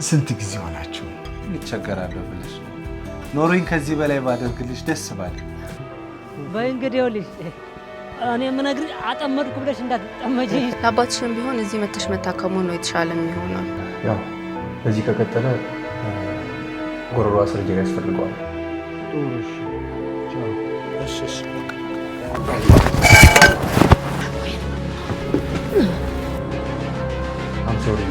ስንት ጊዜ ሆናችሁ? ይቸገራለሁ ብለሽ ነው ኖሮኝ ከዚህ በላይ ባደርግልሽ ደስ ባለ። በይ እንግዲህ ይኸውልሽ እኔ የምነግርሽ አጠመድኩ ብለሽ እንዳትጠመጂ። አባትሽም ቢሆን እዚህ መተሽ መታከሙ ነው የተሻለ የሚሆነው። ያው በዚህ ከቀጠለ ጎረሯ ሰርጀሪ ያስፈልገዋል። እሺ ቻው። እሺ አም ሶሪ